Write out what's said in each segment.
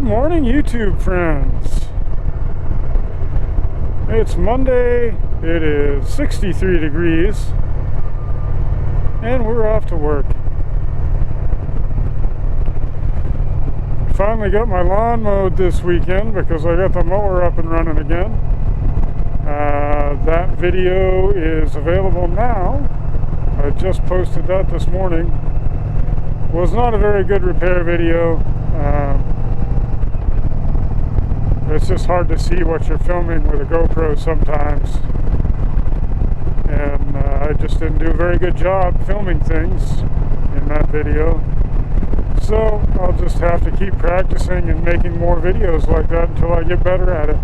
morning, YouTube friends. It's Monday, it is 63 degrees, and we're off to work. Finally got my lawn mowed this weekend because I got the mower up and running again. That video is available now. I just posted that this morning. Was not a very good repair video. It's just hard to see what you're filming with a GoPro sometimes, and I just didn't do a very good job filming things in that video. So I'll just have to keep practicing and making more videos like that until I get better at it.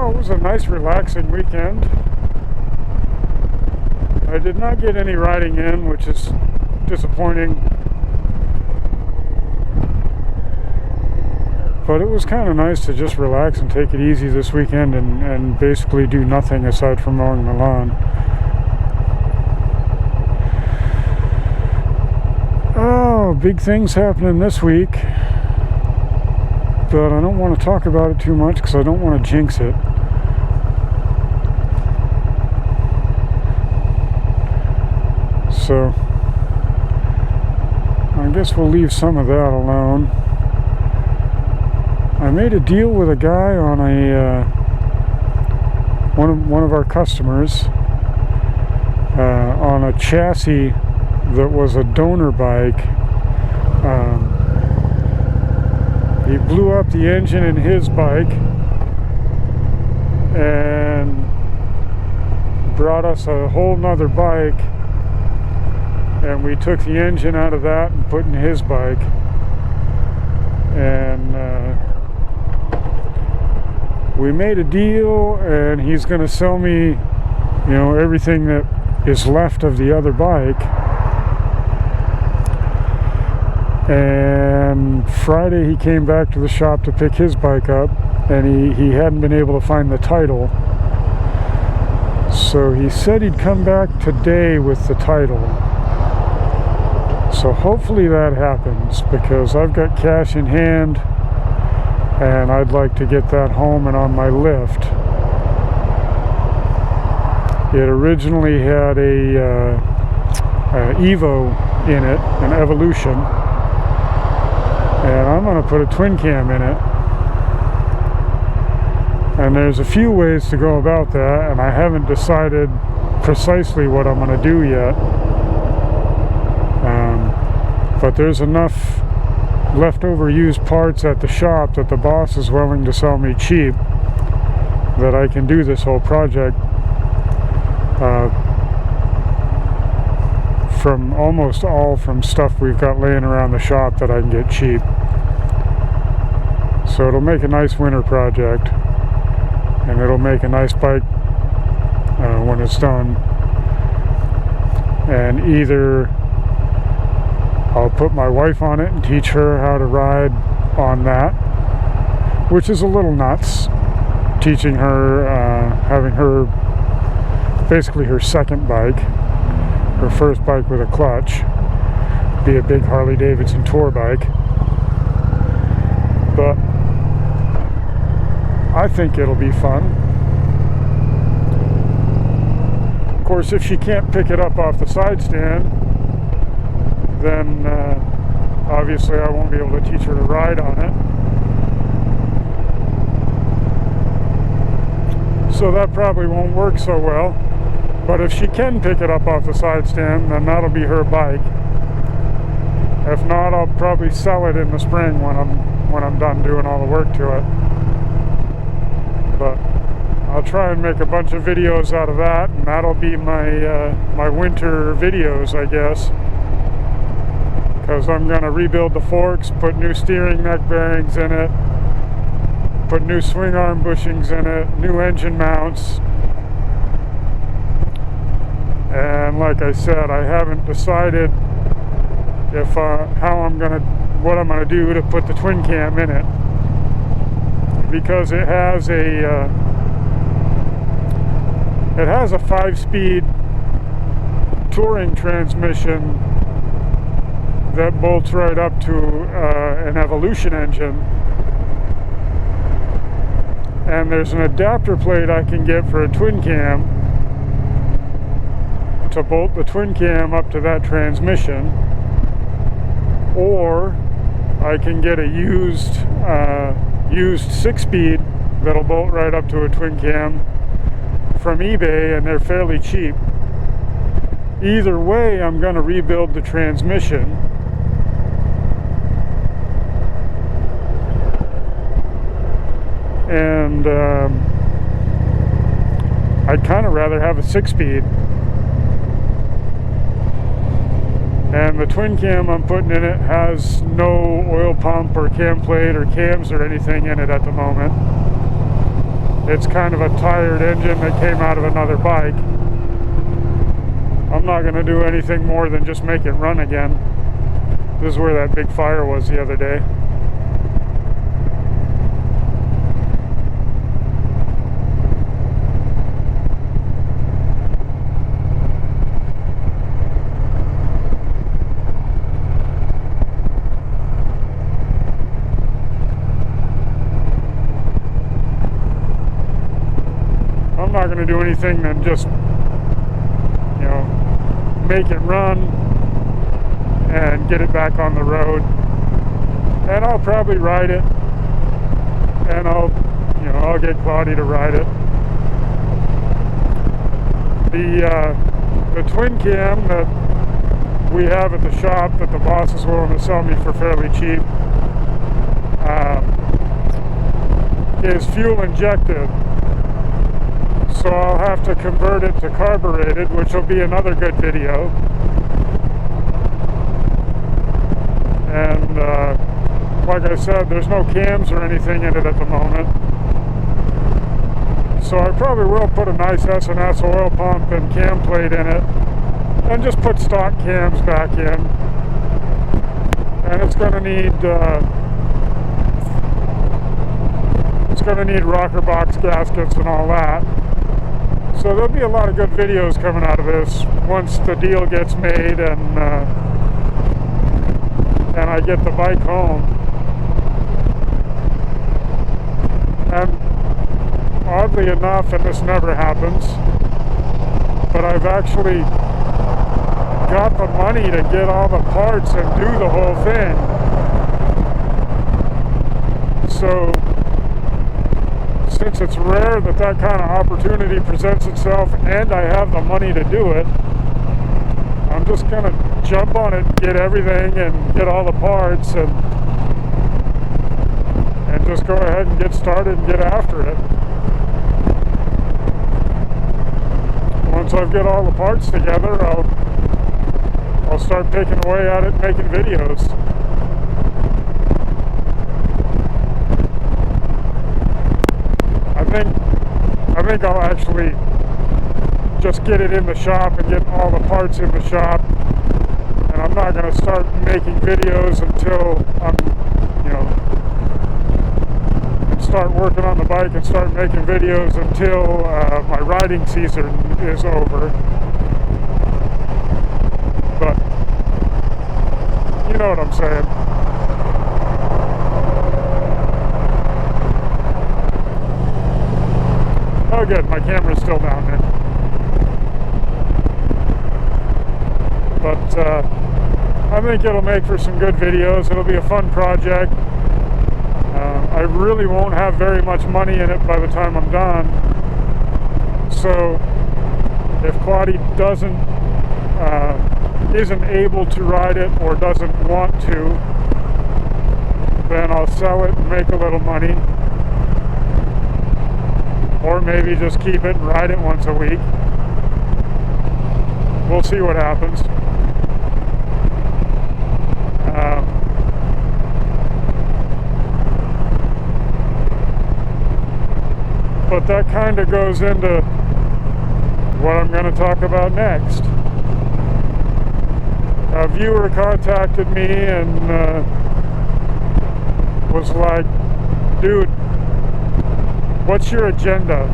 It was a nice relaxing weekend. I did not get any riding in, which is disappointing, but it was kind of nice to just relax and take it easy this weekend and basically do nothing aside from mowing the lawn. Oh, big things happening this week, but I don't want to talk about it too much because I don't want to jinx it. So I guess we'll leave some of that alone. I made a deal with a guy on a one of our customers on a chassis that was a donor bike. He blew up the engine in his bike and brought us a whole nother bike. And we took the engine out of that and put in his bike. And we made a deal, and he's going to sell me, everything that is left of the other bike. And Friday he came back to the shop to pick his bike up, and he hadn't been able to find the title. So he said he'd come back today with the title. So hopefully that happens, because I've got cash in hand and I'd like to get that home and on my lift. It originally had a Evo in it, an Evolution, and I'm going to put a twin cam in it. And there's a few ways to go about that, and I haven't decided precisely what I'm going to do yet. But there's enough leftover used parts at the shop that the boss is willing to sell me cheap that I can do this whole project from almost all from stuff we've got laying around the shop that I can get cheap. So it'll make a nice winter project, and it'll make a nice bike when it's done. And either I'll put my wife on it and teach her how to ride on that, which is a little nuts, teaching her, having her, basically her second bike, her first bike with a clutch, be a big Harley Davidson tour bike. But I think it'll be fun. Of course, if she can't pick it up off the side stand, then obviously I won't be able to teach her to ride on it. So that probably won't work so well. But if she can pick it up off the side stand, then that'll be her bike. If not, I'll probably sell it in the spring when I'm done doing all the work to it. But I'll try and make a bunch of videos out of that, and that'll be my winter videos, I guess. Because I'm going to rebuild the forks, put new steering neck bearings in it, put new swing arm bushings in it, new engine mounts. And like I said, I haven't decided if what I'm going to do to put the twin cam in it. because it has a 5-speed touring transmission that bolts right up to an Evolution engine. And there's an adapter plate I can get for a twin cam to bolt the twin cam up to that transmission, or I can get a used 6-speed that'll bolt right up to a twin cam from eBay, and they're fairly cheap. Either way, I'm going to rebuild the transmission. And I'd kind of rather have a 6-speed. And the twin cam I'm putting in it has no oil pump or cam plate or cams or anything in it at the moment. It's kind of a tired engine that came out of another bike. I'm not going to do anything more than just make it run again. This is where that big fire was the other day. I'm not going to do anything than just, you know, make it run and get it back on the road. And I'll probably ride it, and I'll get Claudia to ride it. The twin cam that we have at the shop that the boss is willing to sell me for fairly cheap is fuel injected. So I'll have to convert it to carbureted, which will be another good video. And like I said, there's no cams or anything in it at the moment. So I probably will put a nice S&S oil pump and cam plate in it, and just put stock cams back in. And it's going to need rocker box gaskets and all that. So there'll be a lot of good videos coming out of this once the deal gets made and I get the bike home. And oddly enough, and this never happens, but I've actually got the money to get all the parts and do the whole thing. So since it's rare that that kind of opportunity presents itself and I have the money to do it, I'm just going to jump on it, get everything and get all the parts and just go ahead and get started and get after it. Once I've got all the parts together, I'll start picking away at it, making videos. I think I'll actually just get it in the shop and get all the parts in the shop, and I'm not going to start making videos until I'm, start working on the bike and start making videos until my riding season is over. But you know what I'm saying. Oh good, my camera's still down there. But I think it'll make for some good videos. It'll be a fun project. I really won't have very much money in it by the time I'm done. So if Claudia isn't able to ride it or doesn't want to, then I'll sell it and make a little money. Or maybe just keep it and ride it once a week. We'll see what happens. But that kind of goes into what I'm going to talk about next. A viewer contacted me and was like, dude, What's your agenda?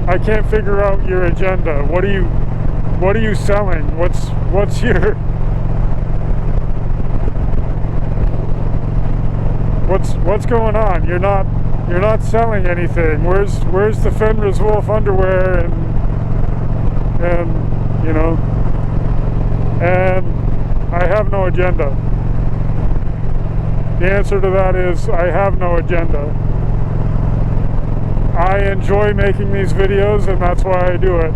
I can't figure out your agenda. What are you selling? What's your what's going on? You're not selling anything. Where's the Fenris Wolf underwear and you know, and I have no agenda. The answer to that is I have no agenda. I enjoy making these videos, and that's why I do it.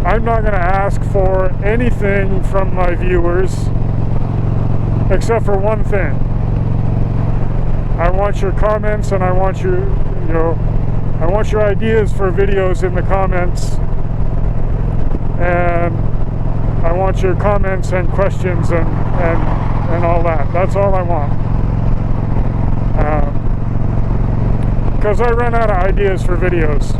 I'm not going to ask for anything from my viewers except for one thing. I want your comments, and I want your ideas for videos in the comments, and I want your comments and questions and all that. That's all I want. Because I run out of ideas for videos.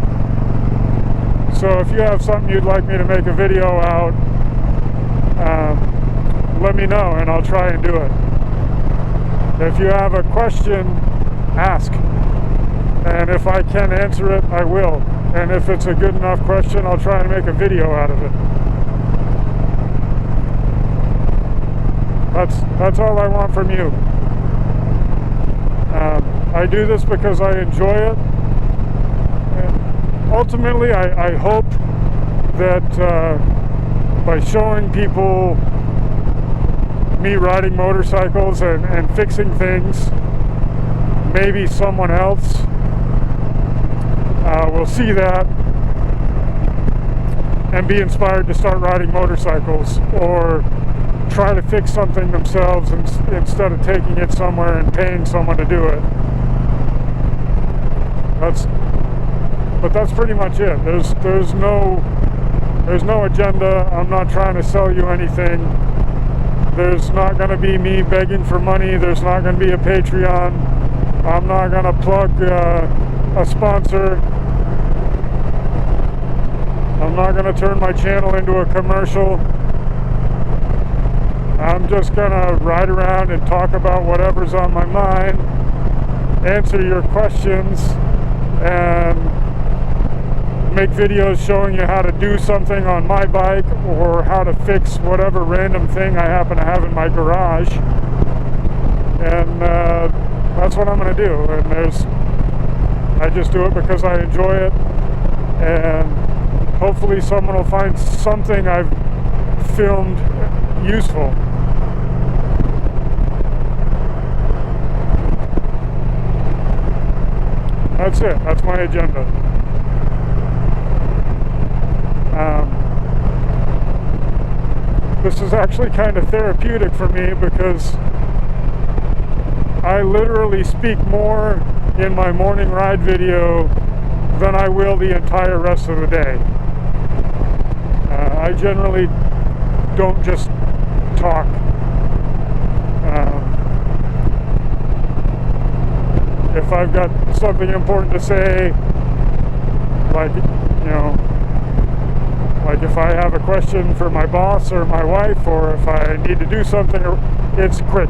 So if you have something you'd like me to make a video out, let me know and I'll try and do it. If you have a question, ask. And if I can answer it, I will. And if it's a good enough question, I'll try and make a video out of it. That's all I want from you. I do this because I enjoy it. And ultimately, I hope that by showing people me riding motorcycles and fixing things, maybe someone else will see that and be inspired to start riding motorcycles, or try to fix something themselves instead of taking it somewhere and paying someone to do it. But that's pretty much it. There's no agenda. I'm not trying to sell you anything. There's not going to be me begging for money. There's not going to be a Patreon. I'm not going to plug a sponsor. I'm not going to turn my channel into a commercial. I'm just going to ride around and talk about whatever's on my mind, answer your questions, and make videos showing you how to do something on my bike or how to fix whatever random thing I happen to have in my garage. And that's what I'm going to do. And I just do it because I enjoy it, and hopefully someone will find something I've filmed useful. That's it. That's my agenda. This is actually kind of therapeutic for me because I literally speak more in my morning ride video than I will the entire rest of the day. I generally don't just talk. If I've got something important to say, like, you know, like if I have a question for my boss or my wife, or if I need to do something, it's quick.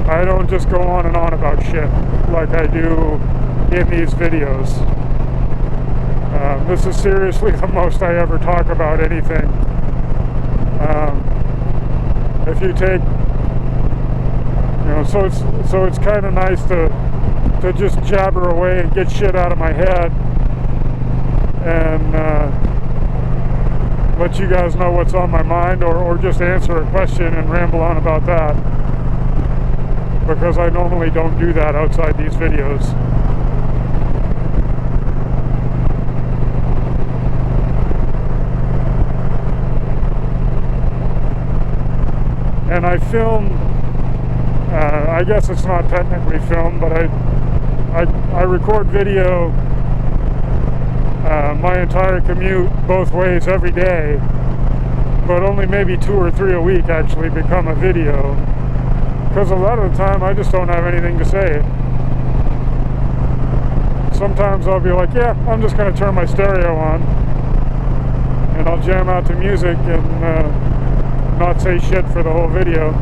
I don't just go on and on about shit like I do in these videos. This is seriously the most I ever talk about anything. If you take, you know, so it's kind of nice to just jabber away and get shit out of my head and let you guys know what's on my mind, or just answer a question and ramble on about that, because I normally don't do that outside these videos. And I film, I guess it's not technically film, but I record video my entire commute both ways every day, but only maybe 2 or 3 a week actually become a video, because a lot of the time I just don't have anything to say. Sometimes I'll be like, yeah, I'm just going to turn my stereo on and I'll jam out to music and not say shit for the whole video.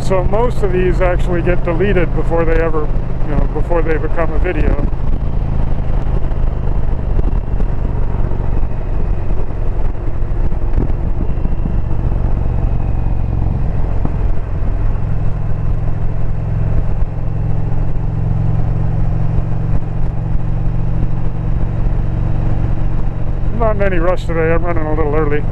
So most of these actually get deleted before they ever you know, before they become a video. Not in any rush today. I'm running a little early.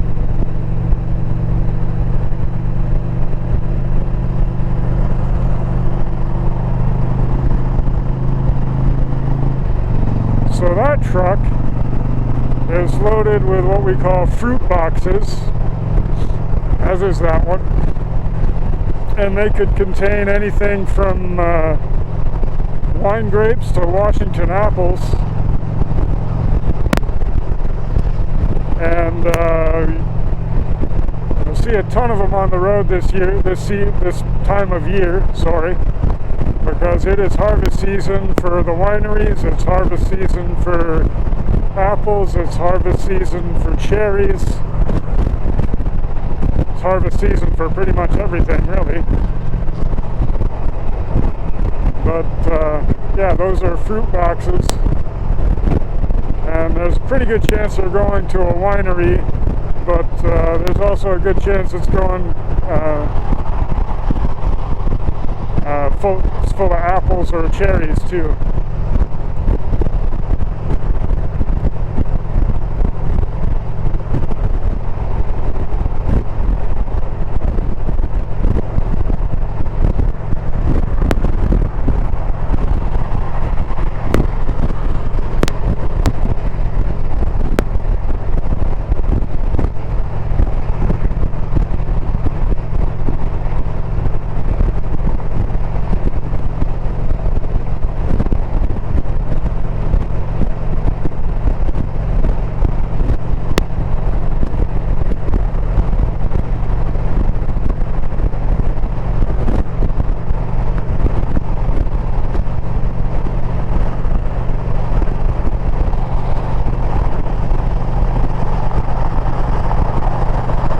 So that truck is loaded with what we call fruit boxes, as is that one. And they could contain anything from wine grapes to Washington apples. And you'll see a ton of them on the road this time of year, sorry, because it is harvest season for the wineries, it's harvest season for apples, it's harvest season for cherries, it's harvest season for pretty much everything, really. But yeah, those are fruit boxes. And there's a pretty good chance they're going to a winery, but there's also a good chance it's going full of apples or cherries too.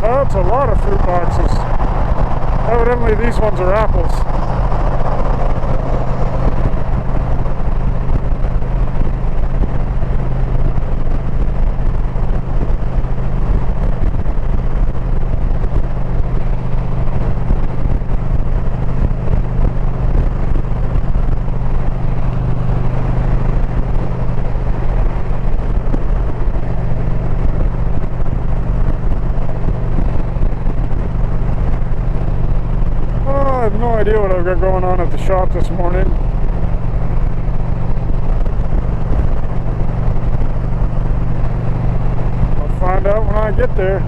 That's a lot of fruit boxes. Evidently these ones are apples. I have no idea what I've got going on at the shop this morning. I'll find out when I get there.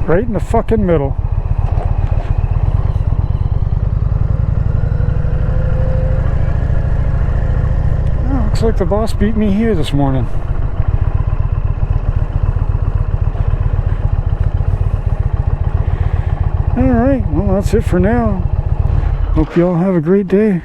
Right in the fucking middle. Oh, looks like the boss beat me here this morning. Alright, well that's it for now. Hope you all have a great day.